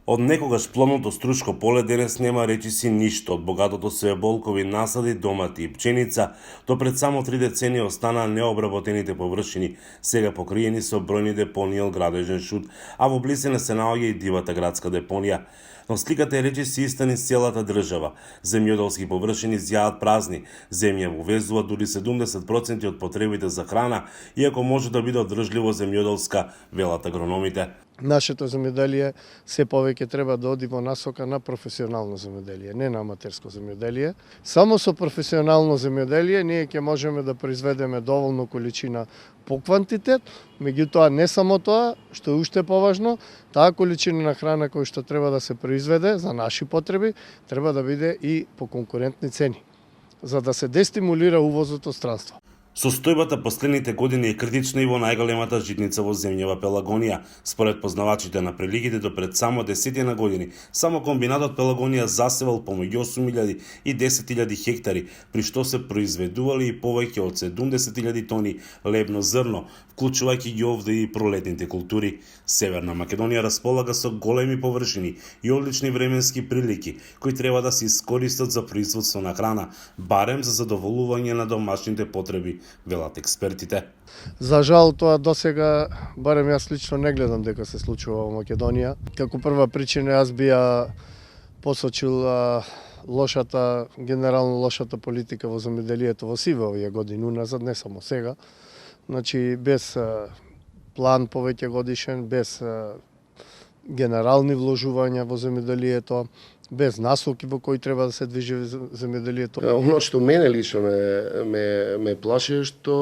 Од некогаш плодното струшко поле денес нема речиси ништо, од богатото свееболкови насади, домати и пченица, до пред само 3 децении останаа необработените површини, сега покриени со бројни депонии од градежен шут, а во близина се наоѓа и дивата градска депонија. Но сликата е речиси иста низ целата држава. Земјоделски површини зјаат празни, земја го везува дури 70% од потребите за храна, иако може да биде одржливо земјоделска, велат агрономите. Нашето земјоделие се повеќе треба да оди во насока на професионално земјоделие, не на аматерско земјоделие. Само со професионално земјоделие ние ќе можеме да произведеме доволно количина по квантитет, меѓутоа не само тоа, што е уште поважно, таа количина на храна која што треба да се произведе за наши потреби, треба да биде и по конкурентни цени, за да се дестимулира увозот од странство. Состојбата последните години е критична и во најголемата житница во земјава Пелагонија. Според познавачите на приликите, до пред само 10 години, само комбинатот Пелагонија засевал помеѓу 8.000 и 10.000 хектари, при што се произведували и повеќе од 70.000 тони лебно зрно, вклучувајќи ги овде и пролетните култури. Северна Македонија располага со големи површини и одлични временски прилики, кои треба да се искористат за производство на храна, барем за задоволување на домашните потреби, велат експертите. За жал тоа досега, барем јас лично не гледам дека се случува во Македонија. Како прва причина јас би ја посочил генерално лошата политика во земјоделието во сиве овие години уназад, не само сега. Значи без план повеќе годишен, без генерални вложувања во земјоделието, без насоки во кои треба да се движи земјоделието. Оно што мене лично ме плаше е што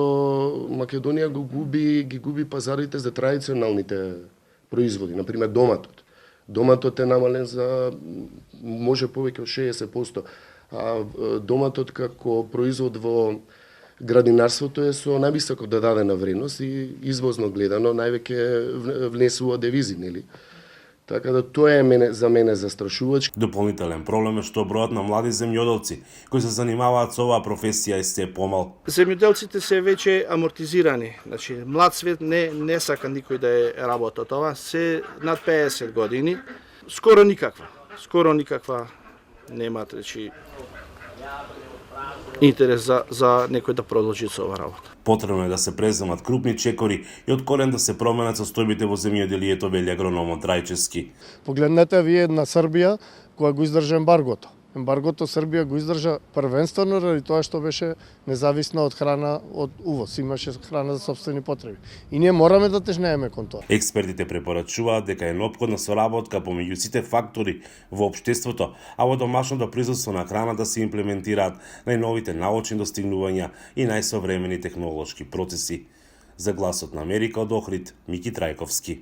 Македонија ги губи пазарите за традиционалните производи, на пример доматот. Доматот е намален за може повеќе од 60%, а доматот како производ во градинарството е со највисоко додадена вредност и извозно гледано највеќе внесува девизи, нели? Така да тоа е за мене застрашувач. Дополнителен проблем е што бројот на млади земјоделци кои се занимаваат со оваа професија е се помал. Земјоделците се веќе амортизирани. Значи млад свет не сака никој да е работа тоа, се над 50 години, скоро никаква немаат речи интерес за некој да продолжи со оваа работа. Потребно е да се преземат крупни чекори и од корен да се променат состојбите во земјоделието, вели агрономот Трајчевски. Погледнете вие на Србија која го издржа ембаргото. Ембаргото Србија го издржа првенствено ради тоа што беше независна од храна од увоз, имаше храна за сопствени потреби. И ние мораме да тежнееме кон тоа. Експертите препорачуваат дека е неопходна соработка помеѓу сите фактори во општеството, а во домашното производство на храна да се имплементираат најновите научни достигнувања и најсовремени технолошки процеси. За Гласот на Америка од Охрид, Мики Трајковски.